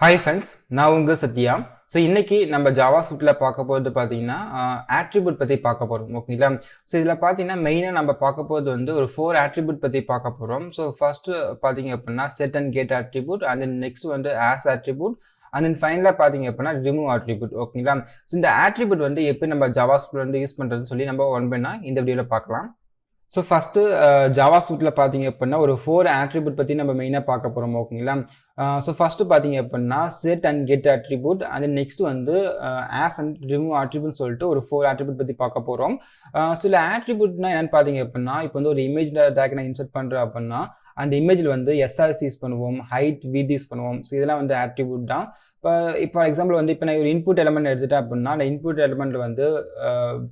Hi friends, நான் உங்க Sathya. So இன்னைக்கு நம்ம ஜாவாஸ்கிரிப்ட்ல பார்க்க போகிறது பார்த்தீங்கன்னா ஆட்ரிபியூட் பற்றி பார்க்க போகிறோம். ஓகேங்களா? ஸோ இதில் பார்த்தீங்கன்னா மெயினாக நம்ம பார்க்க போகிறது வந்து ஒரு 4 ஆட்ரிபியூட் பற்றி பார்க்க போகிறோம். ஸோ ஃபர்ஸ்ட் பார்த்தீங்க அப்படின்னா set and get attribute, and then next வந்து ஆஸ் ஆட்ரிபியூட், அண்ட் தென் ஃபைனலாக பார்த்தீங்க அப்படின்னா ரிமூவ் ஆட்ரிபியூட். ஓகேங்களா? ஸோ இந்த ஆட்ரிபியூட் வந்து எப்படி நம்ம ஜாவாஸ்கிரிப்ட் வந்து யூஸ் பண்ணுறதுன்னு சொல்லி நம்ம ஒன் பை ஒன் இந்த வீடியோவில் பார்க்கலாம். ஸோ ஃபஸ்ட்டு ஜாவாஸ்கிரிப்டில் பார்த்தீங்க அப்படின்னா ஒரு 4 ஆட்ரிபியூட் பற்றி நம்ம மெயினாக பார்க்க போகிறோம். ஓகேங்களா? ஸோ ஃபஸ்ட்டு பார்த்தீங்க அப்படின்னா set and get attribute, and next வந்து ஆஸ் அண்ட் ரிமூவ் ஆட்ரிபியூட்னு சொல்லிட்டு ஒரு 4 ஆட்ரிபியூட் பற்றி பார்க்க போகிறோம். சில ஆட்ரிபியூட்னா என்னென்னு பார்த்தீங்க அப்படின்னா, இப்போ வந்து ஒரு இமேஜ் டேக் நான் இன்சர்ட் பண்ணுறேன் அப்படின்னா அந்த இமேஜில் வந்து எஸ்ஆர்சி யூஸ் பண்ணுவோம், ஹைட் வித் யூஸ் பண்ணுவோம். ஸோ இதெல்லாம் வந்து ஆட்ரிபியூட் தான். இப்போ எக்ஸாம்பிள் வந்து இப்போ நான் ஒரு இன்புட் எலிமெண்ட் எடுத்துட்டேன் அப்படின்னா அந்த இன்புட் எலிமெண்ட்டில் வந்து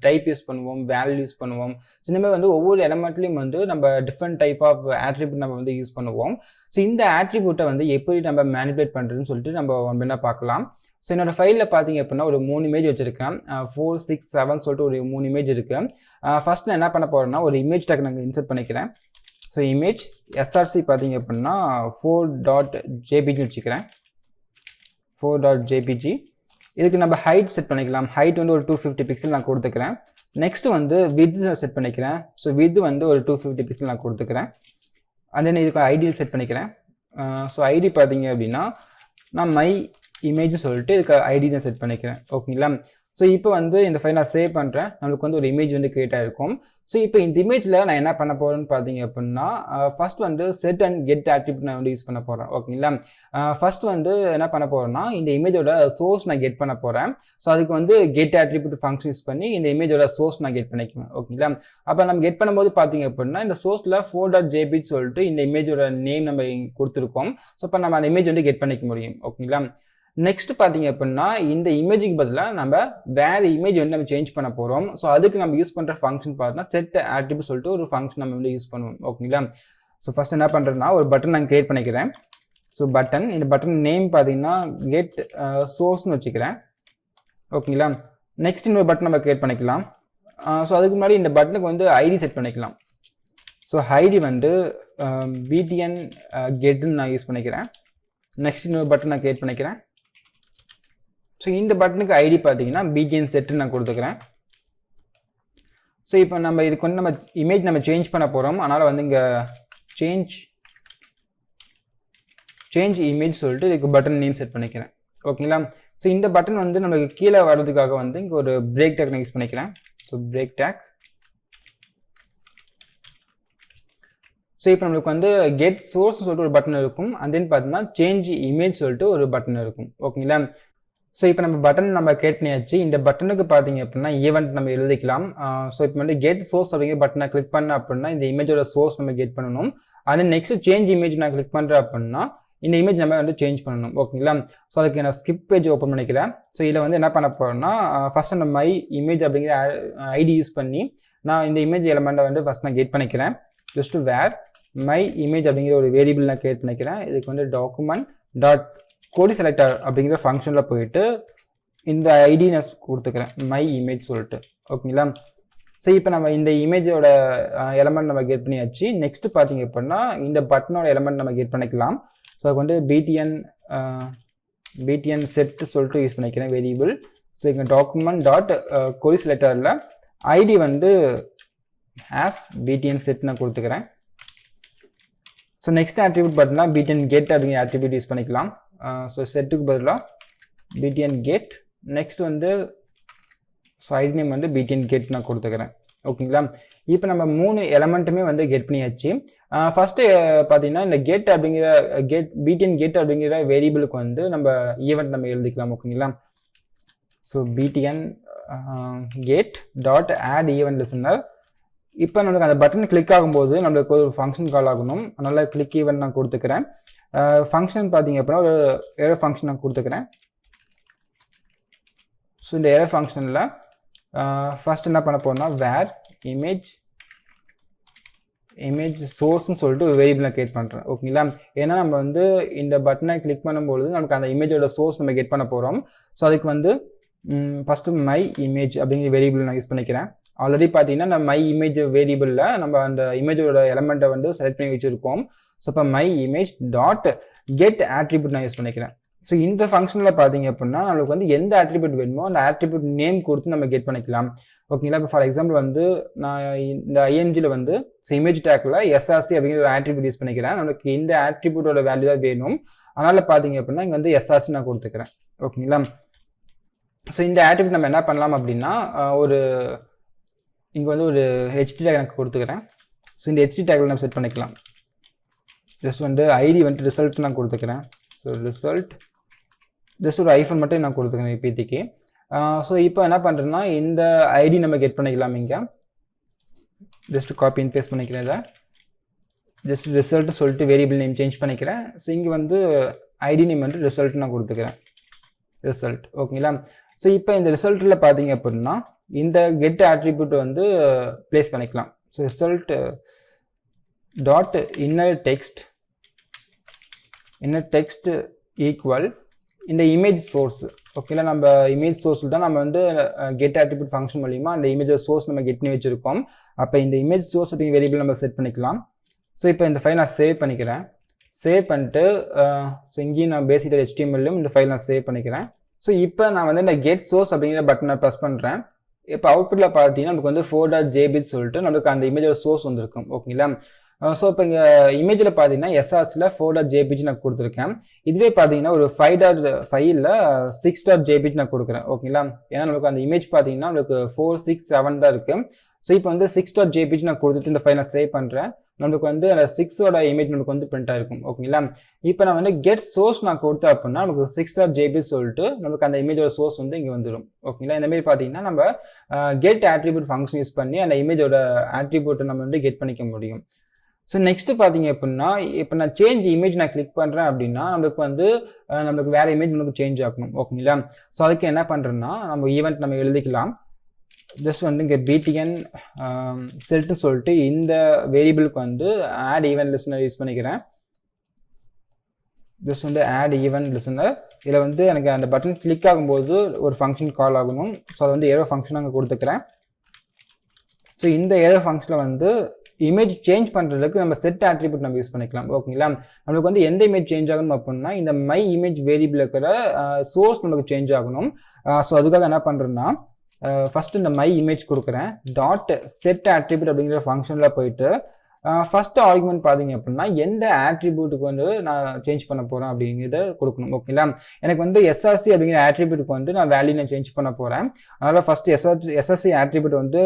டைப் யூஸ் பண்ணுவோம், வேல்யூ யூஸ் பண்ணுவோம். ஸோ இந்த மாதிரி வந்து ஒவ்வொரு எலிமெண்ட்லையும் வந்து நம்ம டிஃப்ரெண்ட் டைப் ஆஃப் ஆட்ரிபியூட் நம்ம வந்து யூஸ் பண்ணுவோம். ஸோ இந்த ஆட்ரிபியூட்டை வந்து எப்படி நம்ம மேனிபுலேட் பண்ணுறதுன்னு சொல்லிட்டு நம்ம ஒன் பை ஒன்னா பார்க்கலாம். ஸோ என்னோட ஃபைலில் பார்த்தீங்க அப்படின்னா ஒரு 3 இமேஜ் வச்சிருக்கேன். 4, 6, 7 சொல்லிட்டு ஒரு 3 இமேஜ் இருக்கு. ஃபர்ஸ்ட் நான் என்ன பண்ண போறேன்னா ஒரு இமேஜ் டேக் நாங்கள் இன்சர்ட் பண்ணிக்கிறேன். ஸோ இமேஜ் எஸ்ஆர்சி பார்த்தீங்க அப்படின்னா 4.jpg வச்சுக்கிறேன். 4.jpg. இதுக்கு நம்ம ஹைட் செட் பண்ணிக்கலாம். ஹைட் வந்து ஒரு 250 பிக்சல் நான் கொடுத்துக்கிறேன். நெக்ஸ்ட் வந்து வித் செட் பண்ணிக்கிறேன். ஸோ வித் வந்து ஒரு 250 பிக்சல் நான் கொடுத்துக்கிறேன். அண்ட் தென் இதுக்கு ஐடி செட் பண்ணிக்கிறேன். ஸோ ஐடி பார்த்தீங்க அப்படின்னா நான் மை இமேஜ் சொல்லிட்டு இதுக்கு ஐடி தான் செட் பண்ணிக்கிறேன். ஓகேங்களா? ஸோ இப்போ வந்து இந்த ஃபைல் நான் சேவ் பண்ணுறேன். நம்மளுக்கு வந்து ஒரு இமேஜ் வந்து கிரியேட் ஆகிருக்கும். ஸோ இப்போ இந்த இமேஜில் நான் என்ன பண்ண போகிறேன்னு பார்த்தீங்க அப்படின்னா ஃபர்ஸ்ட் வந்து செட் அண்ட் கெட் ஆட்ரிபியூட் நான் வந்து யூஸ் பண்ண போகிறேன். ஓகேங்களா? ஃபர்ஸ்ட் வந்து என்ன பண்ண போகிறேன்னா இந்த இமேஜோட சோர்ஸ் நான் கெட் பண்ண போகிறேன். ஸோ அதுக்கு வந்து கெட் ஆட்ரிபியூட் ஃபங்க்ஷன் யூஸ் பண்ணி இந்த இமேஜோட சோர்ஸ் நான் கெட் பண்ணிக்குவேன். ஓகேங்களா? அப்போ நம்ம கெட் பண்ணும்போது பார்த்தீங்க அப்படின்னா இந்த சோர்ஸில் 4.jpg சொல்லிட்டு இந்த இமேஜோட நேம் நம்ம கொடுத்துருக்கோம். ஸோ இப்போ நம்ம அந்த இமேஜ் வந்து கெட் பண்ணிக்க முடியும். ஓகேங்களா? நெக்ஸ்ட் பார்த்தீங்க அப்படின்னா இந்த இமேஜுக்கு பதிலாக நம்ம வேற இமேஜ் வந்து நம்ம சேஞ்ச் பண்ண போகிறோம். ஸோ அதுக்கு நம்ம யூஸ் பண்ணுற ஃபங்க்ஷன் பார்த்தீங்கன்னா செட் ஆட்ரிபியூட் சொல்லிட்டு ஒரு ஃபங்க்ஷன் நம்ம வந்து யூஸ் பண்ணுவோம். ஓகேங்களா? ஸோ ஃபர்ஸ்ட் என்ன பண்ணுறேன்னா ஒரு பட்டன் நான் கிரியேட் பண்ணிக்கிறேன். ஸோ பட்டன், இந்த பட்டன் நேம் பார்த்தீங்கன்னா கெட் சோர்ஸ்னு வச்சுக்கிறேன். ஓகேங்களா? நெக்ஸ்ட் இன்னொரு பட்டன் நம்ம கிரியேட் பண்ணிக்கலாம். ஸோ அதுக்கு முன்னாடி இந்த பட்டனுக்கு வந்து ஐடி செட் பண்ணிக்கலாம். ஸோ ஐடி வந்து பிடிஎன் கெட்னு நான் யூஸ் பண்ணிக்கிறேன். நெக்ஸ்ட் இன்னொரு பட்டன் நான் கிரியேட் பண்ணிக்கிறேன். ஸோ இந்த பட்டனுக்கு ஐடி பார்த்தீங்கன்னா பிடிஎன் செட்டு நான் கொடுத்துக்கிறேன். ஸோ இப்போ நம்ம இதுக்கு வந்து நம்ம இமேஜ் நம்ம சேஞ்ச் பண்ண போகிறோம். அதனால் வந்து இங்கே சேஞ்ச் இமேஜ் சொல்லிட்டு இதுக்கு பட்டன் நேம் செட் பண்ணிக்கிறேன். ஓகேங்களா? ஸோ இந்த பட்டன் வந்து நம்மளுக்கு கீழே வர்றதுக்காக வந்து இங்கே ஒரு பிரேக் டேக் நான் யூஸ் பண்ணிக்கிறேன். So break take. ஸோ இப்போ நம்மளுக்கு வந்து கெட் சோர்ஸ் சொல்லிட்டு ஒரு பட்டன் இருக்கும். அண்ட் தென் பார்த்தீங்கன்னா சேஞ்ச் இமேஜ் சொல்லிட்டு ஒரு பட்டன் இருக்கும். ஓகேங்களா? ஸோ இப்போ நம்ம பட்டன் நம்ம கிரியேட் பண்ணியாச்சு. இந்த பட்டனுக்கு பார்த்தீங்க அப்படின்னா ஈவெண்ட் நம்ம எழுதிக்கலாம். ஸோ இப்போ வந்து கெட் சோர்ஸ் அப்படிங்கிற பட்டனை கிளிக் பண்ண அப்படின்னா இந்த இமேஜோட சோர்ஸ் நம்ம கெட் பண்ணணும். அது நெக்ஸ்ட் சேஞ்ச் இமேஜ் நான் கிளிக் பண்ணுறேன் அப்படின்னா இந்த இமேஜ் நம்ம வந்து சேஞ்ச் பண்ணணும். ஓகேங்களா? ஸோ அதுக்கு நான் ஸ்கிப் பேஜ் ஓப்பன் பண்ணிக்கிறேன். ஸோ இதில் வந்து என்ன பண்ண போகிறேன்னா ஃபர்ஸ்ட் அந்த மை இமேஜ் அப்படிங்கிற ஐடி யூஸ் பண்ணி நான் இந்த இமேஜ் எலமெண்ட்டை வந்து ஃபர்ஸ்ட் நான் கெட் பண்ணிக்கிறேன். ஜஸ்ட் வேர் மை இமேஜ் அப்படிங்கிற ஒரு வேரியபிள் நான் கிரியேட் பண்ணிக்கிறேன். இதுக்கு வந்து டாக்குமெண்ட் டாட் கோடி செலக்டர் அப்படிங்கிற ஃபங்க்ஷனில் போயிட்டு இந்த ஐடி நான் கொடுத்துக்கிறேன் மை இமேஜ் சொல்லிட்டு. ஓகேங்களா? ஸோ இப்போ நம்ம இந்த இமேஜோட எலமெண்ட் நம்ம கெட் பண்ணியாச்சு. நெக்ஸ்ட் பார்த்தீங்க அப்படின்னா இந்த பட்டனோட எலமெண்ட் நம்ம கெட் பண்ணிக்கலாம். ஸோ அதுக்கு வந்து பிடிஎன் செட் சொல்லிட்டு யூஸ் பண்ணிக்கிறேன் வேரியபிள். ஸோ இங்கே டாக்குமெண்ட் டாட் கோடி செலக்டரில் ஐடி வந்து ஆஸ் பிடிஎன் செட் நான் கொடுத்துக்கிறேன். ஸோ நெக்ஸ்ட் ஆட்ரிபியூட் பார்த்தீங்கன்னா பிடிஎன் கெட் அப்படிங்கிற ஆட்ரிபியூட் யூஸ் பண்ணிக்கலாம். ஸோ செட்டுக்கு பதிலாக பிடிஎன் கெட். நெக்ஸ்ட் வந்து ஸோ ஐடி நேம் வந்து பிடிஎன் கெட் நான் கொடுத்துக்கிறேன். ஓகேங்களா? இப்போ நம்ம 3 எலமெண்ட்டுமே வந்து கெட் பண்ணியாச்சு. ஃபர்ஸ்ட் பார்த்தீங்கன்னா இந்த கெட் அப்படிங்கிற பிடிஎன் கெட் அப்படிங்கிற வேரியபிளுக்கு வந்து நம்ம ஈவெண்ட் நம்ம எழுதிக்கலாம். ஓகேங்களா? So BTN get dot add event listener. இப்போ நம்மளுக்கு அந்த பட்டன் கிளிக் ஆகும்போது நம்மளுக்கு ஒரு ஃபங்க்ஷன் கால் ஆகணும். அதனால கிளிக் ஈவெண்ட் நான் கொடுத்துக்கிறேன். ஃபங்க்ஷன் பார்த்தீங்க அப்படின்னா ஒரு எரர் ஃபங்க்ஷன் நான் கொடுத்துக்கிறேன். ஸோ இந்த எரர் ஃபங்க்ஷனில் ஃபர்ஸ்ட் என்ன பண்ண போறோம்னா வேர் இமேஜ் சோர்ஸ்ன்னு சொல்லிட்டு ஒரு வேரியபிள் நான் கிரியேட் பண்ணுறேன். ஓகேங்களா? ஏன்னா நம்ம வந்து இந்த பட்டனை கிளிக் பண்ணும்போது நமக்கு அந்த இமேஜோட சோர்ஸ் நம்ம கெட் பண்ண போகிறோம். ஸோ அதுக்கு வந்து ஃபர்ஸ்ட் மை இமேஜ் அப்படிங்கிற வேரியபிள் நான் யூஸ் பண்ணிக்கிறேன். ஆல்ரெடி பார்த்தீங்கன்னா நம்ம மை இமேஜ் வேரியபிளில் நம்ம அந்த இமேஜோட எலமெண்ட்டை வந்து செலக்ட் பண்ணி வச்சுருக்கோம். ஸோ இப்போ my image dot get attribute நான் யூஸ் பண்ணிக்கிறேன். ஸோ இந்த ஃபங்க்ஷனில் பார்த்தீங்க அப்படின்னா நம்மளுக்கு வந்து எந்த ஆட்ரிபியூட் வேணுமோ அந்த ஆட்ரிபியூட் நேம் கொடுத்து நம்ம கெட் பண்ணிக்கலாம். ஓகேங்களா? இப்போ ஃபார் எக்ஸாம்பிள் வந்து நான் இந்த ஐஎன்ஜியில் வந்து இமேஜ் டேக்கில் எஸ்ஆர்சி அப்படிங்கிற ஒரு ஆட்ரிபியூட் யூஸ் பண்ணிக்கிறேன். நமக்கு இந்த ஆட்ரிபியூட்டோட வேல்யூ தான் வேணும். அதனால் பார்த்தீங்க அப்படின்னா இங்கே வந்து எஸ்ஆர்சி நான் கொடுத்துக்கிறேன். ஓகேங்களா? ஸோ இந்த ஆட்ரிபியூட் நம்ம என்ன பண்ணலாம் அப்படின்னா இங்கே வந்து ஒரு ஹெச்டி டேக் எனக்கு கொடுத்துக்கிறேன். ஸோ இந்த ஹெச்டி டேக்கில் நம்ம செட் பண்ணிக்கலாம். ஜஸ்ட் வந்து ஐடி வந்து ரிசல்ட் நான் கொடுத்துக்கிறேன். ஸோ ரிசல்ட் ஜஸ்ட் ஒரு ஐஃபோன் மட்டும் நான் கொடுத்துக்கிறேன் இப்போதைக்கு. ஸோ இப்போ என்ன பண்ணுறேன்னா இந்த ஐடி நம்ம கெட் பண்ணிக்கலாம். இங்கே ஜஸ்ட் காப்பி அண்ட் பேஸ்ட் பண்ணிக்கிறேன். இதை ஜஸ்ட் ரிசல்ட் சொல்லிட்டு வேரியபிள் நேம் சேஞ்ச் பண்ணிக்கிறேன். ஸோ இங்கே வந்து ஐடி நேம் வந்து ரிசல்ட் நான் கொடுத்துக்கிறேன். ரிசல்ட் ஓகேங்களா? ஸோ இப்போ இந்த ரிசல்ட்டில் பார்த்தீங்க அப்படின்னா இந்த கெட் ஆட்ரிபியூட் வந்து பிளேஸ் பண்ணிக்கலாம். So result dot inner text equal இந்த இமேஜ் சோர்ஸ். ஓகேங்களா? நம்ம இமேஜ் சோர்ஸில் தான் நம்ம வந்து கெட் ஆட்ரிபியூட் ஃபங்க்ஷன் மூலிமா அந்த இமேஜ் சோர்ஸ் நம்ம கெட் பண்ணி வச்சிருக்கோம். அப்போ இந்த இமேஜ் சோர்ஸ் அப்படிங்கிற வேரியபிள் நம்ம செட் பண்ணிக்கலாம். ஸோ இப்போ இந்த ஃபைல் நான் சேவ் பண்ணிக்கிறேன். சேவ் பண்ணிட்டு ஸோ இங்கேயும் நான் பேசிக் HTML-லும் இந்த ஃபைல் நான் சேவ் பண்ணிக்கிறேன். ஸோ இப்போ நான் வந்து இந்த கெட் சோர்ஸ் அப்படிங்கிற பட்டனை ப்ரெஸ் பண்ணுறேன். இப்போ அவுட்புட்டில் பார்த்தீங்கன்னா நமக்கு வந்து 4.jb சொல்லிட்டு நம்மளுக்கு அந்த இமேஜோட சோர்ஸ் வந்துருக்கும். ஓகேங்களா? ஸோ இப்போ இங்கே இமேஜில் பார்த்தீங்கன்னா எஸ்ஆர்ஸில் 4.jpg நான் கொடுத்துருக்கேன். இதுவே பார்த்தீங்கன்னா ஒரு 5.5ல் 6.jpg நான் கொடுக்குறேன். ஓகேங்களா? ஏன்னா நமக்கு அந்த இமேஜ் பார்த்தீங்கன்னா நமக்கு 467 தான் இருக்குது. ஸோ இப்போ வந்து 6.jpg நான் கொடுத்துட்டு இந்த ஃபைல் நான் சேவ் பண்ணுறேன். நம்மளுக்கு வந்து அந்த 6ஓட இமேஜ் நமக்கு வந்து பிரிண்ட் ஆகிருக்கும். ஓகேங்களா? இப்போ நான் வந்து கெட் சோர்ஸ் நான் கொடுத்தேன் அப்படின்னா நமக்கு 6.jpg சொல்லிட்டு நமக்கு அந்த இமேஜோட சோர்ஸ் வந்து இங்கே வந்துடும். ஓகேங்களா? இந்த மாதிரி பார்த்தீங்கன்னா நம்ம கெட் ஆட்ரிபியூட் ஃபங்க்ஷன் யூஸ் பண்ணி அந்த இமேஜோட ஆட்ரிபியூட்டை நம்ம வந்து கெட் பண்ணிக்க முடியும். ஸோ நெக்ஸ்ட் பார்த்தீங்க அப்படின்னா இப்போ நான் சேஞ்ச் இமேஜ் நான் கிளிக் பண்ணுறேன் அப்படின்னா நம்மளுக்கு வேற இமேஜ் நமக்கு சேஞ்ச் ஆகணும். ஓகேங்களா? ஸோ அதுக்கு என்ன பண்ணுறேன்னா நம்ம ஈவெண்ட் நம்ம எழுதிக்கலாம். ஜஸ்ட் வந்து இங்கே BTN செல்ட்டு சொல்லிட்டு இந்த வேரியபிளுக்கு வந்து ஆட் ஈவெண்ட் லிசனர் யூஸ் பண்ணிக்கிறேன். ஜஸ்ட் வந்து ஆட் ஈவெண்ட் லிசனர். இதில் வந்து எனக்கு அந்த பட்டன் கிளிக் ஆகும்போது ஒரு ஃபங்க்ஷன் கால் ஆகணும். ஸோ அது வந்து ஏரோ ஃபங்க்ஷன் அங்கே கொடுத்துக்கிறேன். ஸோ இந்த ஏரோ ஃபங்க்ஷனில் வந்து இமேஜ் சேஞ்ச் பண்ணுறதுக்கு நம்ம செட் ஆட்ரிபியூட் நம்ம யூஸ் பண்ணிக்கலாம். ஓகேங்களா? நம்மளுக்கு வந்து எந்த இமேஜ் சேஞ்ச் ஆகணும் அப்படின்னா இந்த மை இமேஜ் வேரியபிள் இருக்கிற சோர்ஸ் நமக்கு சேஞ்ச் ஆகணும். ஸோ அதுக்காக என்ன பண்ணுறேன்னா ஃபர்ஸ்ட் இந்த மை இமேஜ் கொடுக்குறேன். டாட் செட் ஆட்ரிபியூட் அப்படிங்கிற ஃபங்க்ஷனில் போயிட்டு ஃபர்ஸ்ட் ஆர்குமெண்ட் பார்த்தீங்க அப்படின்னா எந்த ஆட்ரிபியூட்டுக்கு வந்து நான் சேஞ்ச் பண்ண போகிறேன் அப்படிங்கிறத கொடுக்கணும். ஓகேங்களா? எனக்கு வந்து எஸ்ஆர்சி அப்படிங்கிற ஆட்ரிபியூட்டுக்கு வந்து நான் வேல்யூ நான் சேஞ்ச் பண்ண போகிறேன். அதனால் ஃபர்ஸ்ட் எஸ்ஆர்சி ஆட்ரிபியூட் வந்து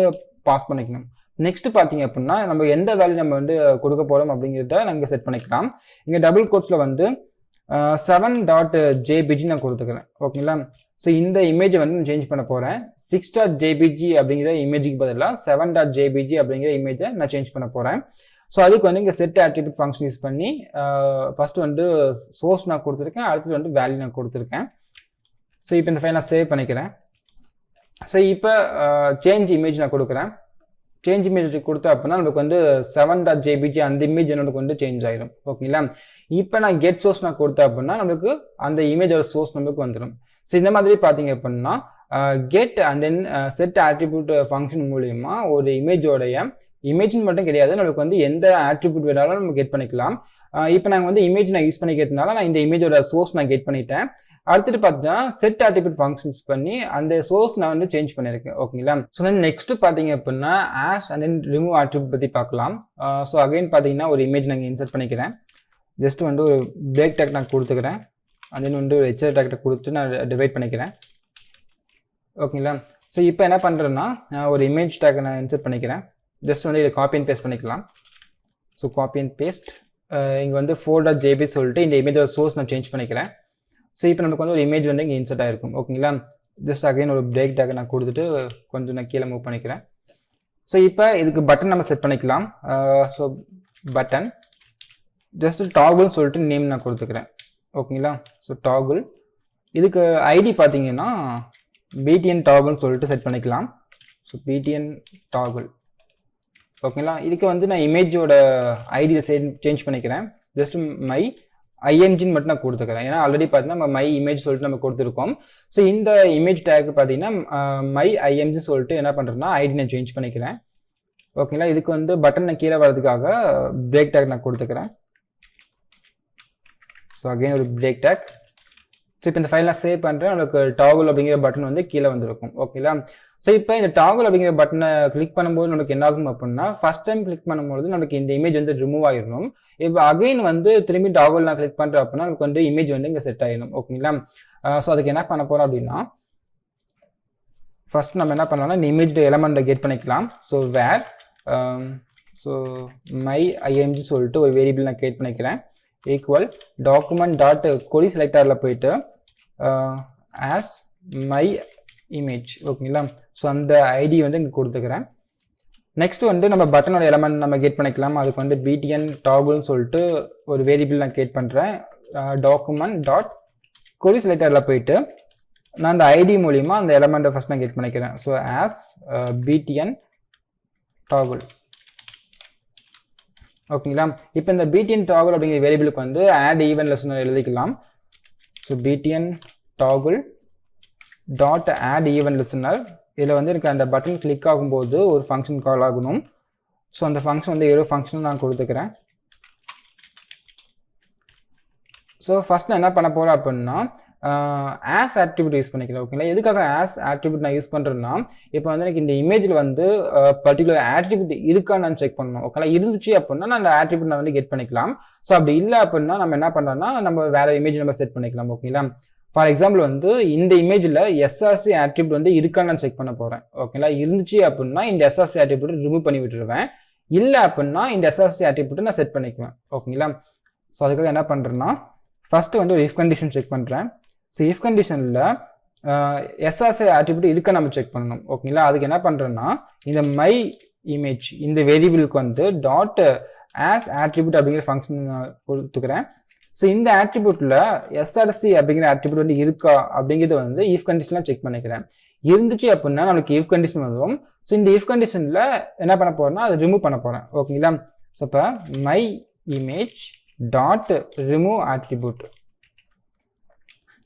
பாஸ் பண்ணிக்கணும். நெக்ஸ்ட் பார்த்தீங்க அப்படின்னா நம்ம எந்த வேல்யூ நம்ம வந்து கொடுக்க போகிறோம் அப்படிங்கிறத நாங்கள் செட் பண்ணிக்கலாம். இங்கே டபுள் கோட்ஸில் வந்து 7.jpg நான் கொடுத்துக்கிறேன். ஓகேங்களா? ஸோ இந்த இமேஜை வந்து நான் சேஞ்ச் பண்ண போகிறேன். 6.jpg அப்படிங்கிற இமேஜுக்கு பதிலாக 7.jpg அப்படிங்கிற இமேஜை நான் சேஞ்ச் பண்ண போகிறேன். ஸோ அதுக்கு வந்து இங்கே செட் ஆட்ரிபியூட் ஃபங்க்ஷன் யூஸ் பண்ணி ஃபர்ஸ்ட் வந்து சோர்ஸ் நான் கொடுத்துருக்கேன். அடுத்தது வந்து வேல்யூ நான் கொடுத்துருக்கேன். ஸோ இப்போ இந்த ஃபைல் நான் சேவ் பண்ணிக்கிறேன். ஸோ இப்போ சேஞ்ச் இமேஜ் நான் கொடுக்குறேன். சேஞ்ச் இமேஜ் கொடுத்தா அப்படின்னா நமக்கு வந்து 7.jpg அந்த இமேஜ் எனக்கு வந்து சேஞ்ச் ஆகிடும். ஓகேங்களா? இப்போ நான் கெட் சோர்ஸ் நான் கொடுத்தேன் அப்படின்னா நமக்கு அந்த இமேஜோட சோர்ஸ் நமக்கு வந்துடும். ஸோ இந்த மாதிரி பார்த்தீங்க அப்படின்னா get and then set attribute function மூலியமா ஒரு இமேஜின் மட்டும் கிடையாது, நமக்கு வந்து எந்த ஆட்ரிபியூட் வேணாலும் நம்ம கெட் பண்ணிக்கலாம். இப்போ நாங்கள் வந்து இமேஜ் நான் யூஸ் பண்ணிக்கிறதுனால நான் இந்த இமேஜோட சோர்ஸ் நான் கெட் பண்ணிட்டேன். அடுத்துட்டு பார்த்தீங்கன்னா செட் ஆட்ரிபியூட் ஃபங்க்ஷன்ஸ் பண்ணி அந்த சோர்ஸ் நான் வந்து சேஞ்ச் பண்ணியிருக்கேன். ஓகேங்களா? ஸோ தென் நெக்ஸ்ட் பார்த்தீங்க அப்படின்னா as and then remove attribute பற்றி பார்க்கலாம். ஸோ அகைன் பார்த்தீங்கன்னா ஒரு இமேஜ் நாங்கள் இன்சர்ட் பண்ணிக்கிறேன். ஜஸ்ட் வந்து ஒரு பிரேக் டேக் நான் கொடுத்துக்கிறேன். அண்ட் தென் வந்து ஒரு ஹெச்ஆர் டேக்டை கொடுத்து நான் டிவைட் பண்ணிக்கிறேன். ஓகேங்களா? ஸோ இப்போ என்ன பண்ணுறேன்னா ஒரு இமேஜ் டேக்கை நான் இன்சர்ட் பண்ணிக்கிறேன். ஜஸ்ட் வந்து இதை காப்பி அண்ட் பேஸ்ட் பண்ணிக்கலாம். ஸோ காப்பி அண்ட் பேஸ்ட் இங்கே வந்து 4.jpg சொல்லிட்டு இந்த இமேஜோட சோர்ஸ் நான் சேஞ்ச் பண்ணிக்கிறேன். ஸோ இப்போ நமக்கு வந்து ஒரு இமேஜ் வந்து இங்கே இன்சர்ட் ஆகிருக்கும். ஓகேங்களா? ஜஸ்ட் அகைன் ஒரு பிரேக் டேக்கை நான் கொடுத்துட்டு கொஞ்சம் நான் கீழே மூவ் பண்ணிக்கிறேன். ஸோ இப்போ இதுக்கு பட்டன் நம்ம செட் பண்ணிக்கலாம். ஸோ பட்டன் ஜஸ்ட் டாகுல்னு சொல்லிட்டு நேம் நான் கொடுத்துக்கிறேன். ஓகேங்களா? ஸோ டாகுல் இதுக்கு ஐடி பார்த்தீங்கன்னா BTN டாகுல்னு சொல்லிட்டு செட் பண்ணிக்கலாம். So BTN டாகுல். ஓகேங்களா? இதுக்கு வந்து நான் இமேஜோட ஐடியை சேஞ்ச் பண்ணிக்கிறேன். ஜஸ்ட் மை ஐஎன்ஜின்னு மட்டும் நான் கொடுத்துக்கிறேன். ஏன்னா ஆல்ரெடி பார்த்தீங்கன்னா நம்ம மை இமேஜ் சொல்லிட்டு நம்ம கொடுத்துருக்கோம். ஸோ இந்த இமேஜ் டேக் பார்த்தீங்கன்னா மை ஐஎம்ஜி சொல்லிட்டு என்ன பண்ணுறேன்னா ஐடி நான் சேஞ்ச் பண்ணிக்கிறேன். ஓகேங்களா? இதுக்கு வந்து பட்டன் நான் கீழே வர்றதுக்காக பிரேக் டேக் நான் கொடுத்துக்கிறேன். ஸோ அகைன் ஒரு பிரேக் டேக். ஸோ இப்போ இந்த ஃபைல் நான் சேவ் பண்ணுறேன். நமக்கு டாகுல் அப்படிங்கிற பட்டன் வந்து கீழே வந்துருக்கும். ஓகேங்களா? ஸோ இப்போ இந்த டாகுல் அப்படிங்கிற பட்டனை கிளிக் பண்ணும்போது நமக்கு என்ன ஆகும் அப்படின்னா, ஃபர்ஸ்ட் டைம் கிளிக் பண்ணும்போது நமக்கு இந்த இமேஜ் வந்து ரிமூவ் ஆகிடணும். இப்போ அகைன் வந்து திரும்பி டாகுல் நான் கிளிக் பண்ணுறேன் அப்படின்னா நமக்கு வந்து இமேஜ் வந்து இங்கே செட் ஆகிடும். ஓகேங்களா? ஸோ அதுக்கு என்ன பண்ண போகிறோம் அப்படின்னா, ஃபர்ஸ்ட் நம்ம என்ன பண்ணலாம்னா இந்த இமேஜ் எலமெண்ட்டை கெட் பண்ணிக்கலாம். So var so my img சொல்லிட்டு ஒரு வேரியபிள் நான் கிரியேட் பண்ணிக்கிறேன். ஈக்குவல் டாக்குமெண்ட் டாட் கொரி செலக்டரில் போயிட்டு ஆஸ் மை இமேஜ். ஓகேங்களா? ஸோ அந்த ஐடி வந்து இங்கே கொடுத்துக்கிறேன். நெக்ஸ்ட் வந்து நம்ம பட்டனோட எலமெண்ட் நம்ம கெட் பண்ணிக்கலாம். அதுக்கு வந்து btn டாகுல்னு சொல்லிட்டு ஒரு வேரியபிள் நான் கிரியேட் பண்ணுறேன். டாக்குமெண்ட் டாட் கொரி செலக்டரில் போயிட்டு நான் அந்த ஐடி மூலிமா அந்த எலமெண்ட்டை ஃபர்ஸ்ட் நான் கெட் பண்ணிக்கிறேன். So as btn டாகுல். ஓகேங்களா? இப்போ இந்த btn டாகுல் அப்படிங்கிற வேரியபிளுக்கு வந்து ஆட் ஈவென்ட் லிஸ்னர் எழுதிக்கலாம். So btn டாகுல் dot out event listener. இதில் வந்து எனக்கு அந்த பட்டன் கிளிக் ஆகும்போது ஒரு ஃபங்க்ஷன் கால் ஆகணும். ஸோ அந்த ஃபங்க்ஷன் வந்து ஏதோ ஃபங்க்ஷன் நான் கொடுத்துக்கிறேன். ஸோ ஃபர்ஸ்ட் நான் என்ன பண்ண போகிறேன் அப்படின்னா ஆஸ் ஆட்ரிபியூட் யூஸ் பண்ணிக்கிறேன். ஓகேங்களா? எதுக்காக ஆஸ் ஆட்ரிபியூட் நான் யூஸ் பண்ணுறேன்னா, இப்போ வந்து எனக்கு இந்த இமேஜில் வந்து பர்டிகுலர் ஆட்ரிபியூட் இருக்கான்னு நான் செக் பண்ணணும். ஓகேங்களா? இருந்துச்சு அப்படின்னா நான் அந்த ஆட்ரிபியூட் நான் வந்து கெட் பண்ணிக்கலாம். ஸோ அப்படி இல்லை அப்படின்னா நம்ம என்ன பண்ணுறோம்னா நம்ம வேற இமேஜ் நம்ம செட் பண்ணிக்கலாம். ஓகேங்களா? ஃபார் எக்ஸாம்பிள் வந்து இந்த இமேஜில் எஸ்ஆர்சி ஆட்ரிபியூட் வந்து இருக்கான்னு நான் செக் பண்ண போகிறேன். ஓகேங்களா? இருந்துச்சு அப்படின்னா இந்த எஸ்ஆர்சி ஆட்ரிபியூட் ரிமூவ் பண்ணி விட்டுருவேன். இல்லை அப்படின்னா இந்த எஸ்ஆர்சி ஆட்ரிபியூட் நான் செட் பண்ணிக்குவேன். ஓகேங்களா? ஸோ அதுக்காக என்ன பண்ணுறேன்னா ஃபர்ஸ்ட் வந்து ஒரு இஃப் கண்டிஷன் செக் பண்ணுறேன். ஸோ இஃப் கண்டிஷனில் எஸ்ஆர்சி ஆட்ரிபியூட் இருக்க நம்ம செக் பண்ணணும். ஓகேங்களா? அதுக்கு என்ன பண்ணுறேன்னா இந்த மை இமேஜ் இந்த வேரியபிளுக்கு வந்து டாட் ஆஸ் ஆட்ரிபியூட் அப்படிங்கிற ஃபங்க்ஷன் கொடுத்துக்கிறேன். ஸோ இந்த ஆட்ரிபியூட்டில் எஸ்ஆர்சி அப்படிங்கிற ஆட்ரிபியூட் வந்து இருக்கா அப்படிங்கிறது வந்து இஃப் கண்டிஷனில் செக் பண்ணிக்கிறேன். இருந்துச்சு அப்படின்னா நமக்கு இஃப் கண்டிஷன் வரும். ஸோ இந்த இஃப் கண்டிஷனில் என்ன பண்ண போகிறேன்னா அதை ரிமூவ் பண்ண போகிறேன். ஓகேங்களா? ஸோ இப்போ my image dot remove attribute.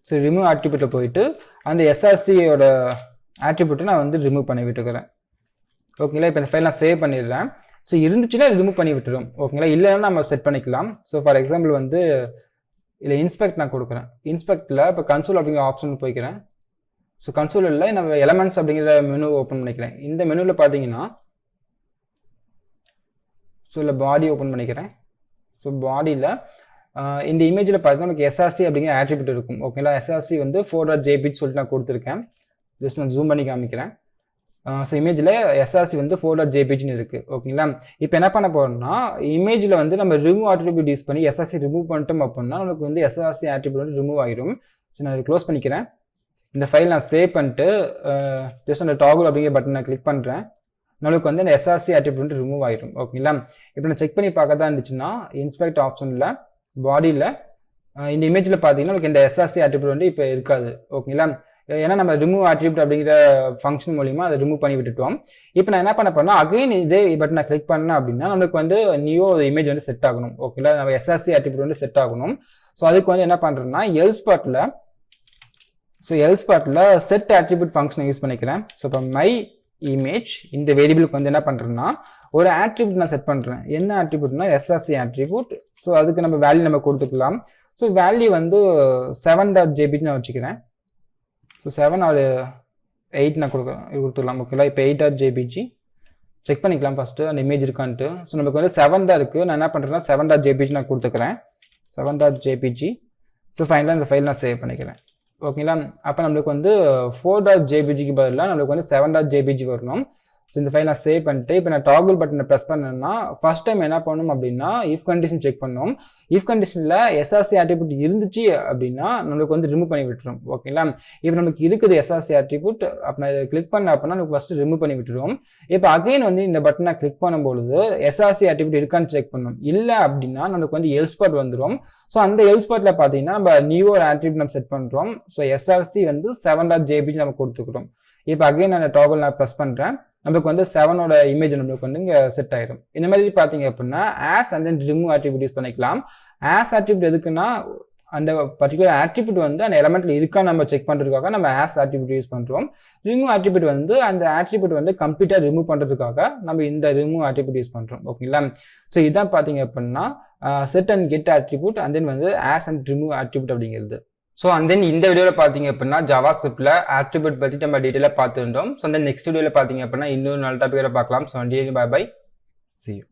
So remove ஆட்ரிபியூட்டில் போயிட்டு அந்த எஸ்ஆர்சியோட ஆட்ரிபியூட்டை நான் வந்து ரிமூவ் பண்ணி விட்டுக்கிறேன். ஓகேங்களா? இப்போ இந்த ஃபைல் நான் சேவ் பண்ணிடுறேன். ஸோ இருந்துச்சுன்னா ரிமூவ் பண்ணி விட்டுரும். ஓகேங்களா? இல்லைன்னா நம்ம செட் பண்ணிக்கலாம். ஸோ ஃபார் எக்ஸாம்பிள் வந்து இல்லை இன்ஸ்பெக்ட் நான் கொடுக்குறேன். இன்ஸ்பெக்டில் இப்போ கன்சோல் அப்படிங்கிற ஆப்ஷன் போய்க்கிறேன். ஸோ கன்சோலில் நம்ம எலமெண்ட்ஸ் அப்படிங்கிற மெனு ஓப்பன் பண்ணிக்கிறேன். இந்த மெனுவில் பார்த்தீங்கன்னா ஸோ இல்லை பாடி ஓப்பன் பண்ணிக்கிறேன். ஸோ பாடியில் இந்த இமேஜில் பார்த்தீங்கன்னா நமக்கு எஸ்ஆர்சி அப்படிங்கிற ஆட்ரிபியூட் இருக்கும். ஓகேங்களா? எஸ்ஆர்சி வந்து 4.jpg சொல்லிட்டு நான் கொடுத்துருக்கேன். ஜஸ்ட் நான் ஜூம் பண்ணி காமிக்கிறேன். ஸோ இமேஜில் எஸ்ஆர்சி வந்து 4.jpgன்னு இருக்குது. ஓகேங்களா? இப்போ என்ன பண்ண போகிறோம்னா இமேஜில் வந்து நம்ம ரிமூவ் ஆட்ரிபியூட் யூஸ் பண்ணி எஸ்ஆர்சி ரிமூவ் பண்ணிட்டோம் அப்படின்னா நமக்கு வந்து எஸ்ஆர்சி ஆட்ரிபியூட் வந்து ரிமூவ் ஆகிடும். ஸோ நான் அதை க்ளோஸ் பண்ணிக்கிறேன். இந்த ஃபைல் நான் சேவ் பண்ணிட்டு ஜஸ்ட் அந்த டாகுல் அப்படிங்கிற பட்டன் நான் கிளிக் பண்ணுறேன். நம்மளுக்கு வந்து இந்த எஸ்ஆர்சி ஆட்ரிபியூட் வந்து ரிமூவ் ஆகிடும். ஓகேங்களா? இப்போ நான் செக் பண்ணி பார்க்க தான் இருந்துச்சுன்னா இன்ஸ்பெக்ட் ஆப்ஷனில் பாடியில் இந்த இமேஜில் பார்த்தீங்கன்னா நமக்கு இந்த எஸ்ஆர்சி ஆட்ரிபியூட் வந்து இப்போ இருக்காது. ஓகேங்களா? ஏன்னா நம்ம ரிமூவ் ஆட்ரிபியூட் அப்படிங்கிற ஃபங்க்ஷன் மூலிமா அதை ரிமூவ் பண்ணி விட்டுட்டோம். இப்போ நான் என்ன பண்ண போறேன்னா அகைன் இதே பட்டன் நான் கிளிக் பண்ணேன் அப்படின்னா நமக்கு வந்து நியூ இமேஜ் வந்து செட் ஆகணும். ஓகேங்களா? நம்ம எஸ்ஆர்சி ஆட்ரிபியூட் வந்து செட் ஆகணும். ஸோ அதுக்கு வந்து என்ன பண்ணுறேன்னா எல்ஸ் பார்ட்டில் செட் ஆட்ரிபியூட் ஃபங்க்ஷனை யூஸ் பண்ணிக்கிறேன். ஸோ இப்போ மை இமேஜ் இந்த வேரியபிளுக்கு வந்து என்ன பண்ணுறேன்னா ஒரு ஆட்ரிபியூட் நான் செட் பண்ணுறேன். என்ன ஆட்ரிபியூட்னா எஸ்ஆர்சி ஆட்ரிபியூட். ஸோ அதுக்கு நம்ம வேல்யூ நம்ம கொடுத்துக்கலாம். ஸோ வேல்யூ வந்து 7.jpg நான் வச்சுக்கிறேன். ஸோ 7 or 8 நான் கொடுத்துக்கலாம். ஓகேங்களா? இப்போ 8.jpg செக் பண்ணிக்கலாம் ஃபஸ்ட்டு அந்த இமேஜ் இருக்கான்ட்டு. ஸோ நமக்கு வந்து 7 தான் இருக்குது. நான் என்ன பண்ணுறேன்னா 7.jpg நான் கொடுத்துக்கிறேன். 7.jpg. ஸோ ஃபைனலாக இந்த ஃபைல் நான் சேவ் பண்ணிக்கிறேன். ஓகேங்களா? அப்போ நம்மளுக்கு வந்து 4.jpgக்கு பதிலாக நம்மளுக்கு வந்து 7.jpg வரணும். ஸோ இந்த ஃபைல் நான் சேவ் பண்ணிட்டு இப்போ நான் டாகுல் பட்டனை ப்ரெஸ் பண்ணேன்னா ஃபர்ஸ்ட் டைம் என்ன பண்ணணும் அப்படின்னா இஃப் கண்டிஷன் செக் பண்ணணும். இஃப் கண்டிஷனில் எஸ்ஆர்சி ஆட்ரிபியூட் இருந்துச்சு அப்படின்னா நம்மளுக்கு வந்து ரிமூவ் பண்ணி விட்டுரும். ஓகேங்களா? இப்போ நமக்கு இருக்குது எஸ்ஆர்சி ஆட்ரிபியூட். அப்போ நான் இதை கிளிக் பண்ண அப்படின்னா நமக்கு ஃபர்ஸ்ட் ரிமூவ் பண்ணி விட்டுரும். இப்போ அகைன் வந்து இந்த பட்டனை கிளிக் பண்ணும்பொழுது எஸ்ஆர்சி ஆட்ரிபியூட் இருக்கான்னு செக் பண்ணணும். இல்லை அப்படின்னா நமக்கு வந்து எல்ஸ் பார்ட் வந்துடும். ஸோ அந்த எல்ஸ் பார்ட்டில் பார்த்தீங்கன்னா நம்ம நியூ ஒரு ஆட்ரிபியூட் நம்ம செட் பண்ணுறோம். ஸோ எஸ்ஆர்சி வந்து 7.jpg நம்ம கொடுத்துக்கிறோம். இப்போ அகைன் நான் டாகுல் நான் ப்ரெஸ் பண்ணுறேன். நமக்கு வந்து 7ஓட இமேஜ் நம்மளுக்கு வந்து இங்கே செட் ஆயிடும். இந்த மாதிரி பார்த்தீங்க அப்படின்னா as and then remove attribute use பண்ணிக்கலாம். ஆஸ் ஆட்ரிபியூட் எதுக்குன்னா அந்த பர்டிகுலர் ஆட்ரிபியூட் வந்து அந்த எலமெண்ட்ல இருக்கா நம்ம செக் பண்ணுறதுக்காக நம்ம ஆஸ் ஆட்ரிபியூட் யூஸ் பண்ணுறோம். ரிமூவ் ஆட்ரிபியூட் வந்து அந்த ஆட்ரிபியூட் வந்து கம்ப்ளீட்டாக ரிமூவ் பண்ணுறதுக்காக நம்ம இந்த ரிமூவ் ஆட்ரிபியூட் யூஸ் பண்ணுறோம். ஓகேங்களா? ஸோ இதான் பார்த்தீங்க அப்படின்னா set and get attribute and then வந்து ஆஸ் அண்ட் ரிமூவ் ஆட்ரிபியூட் அப்படிங்கிறது. ஸோ அண்ட் தென் இந்த வீடியோவில் பார்த்தீங்க அப்படின்னா ஜாவாஸ்கிரிப்டில் ஆட்ரிபியூட் பற்றி நம்ம டீட்டெயிலாக பார்த்துருந்தோம். ஸோ அந்த நெக்ஸ்ட் வீடியோவில் பார்த்தீங்க அப்படின்னா இன்னொரு நல்ல டாப்பிக்கில் பார்க்கலாம். So bye bye, see you.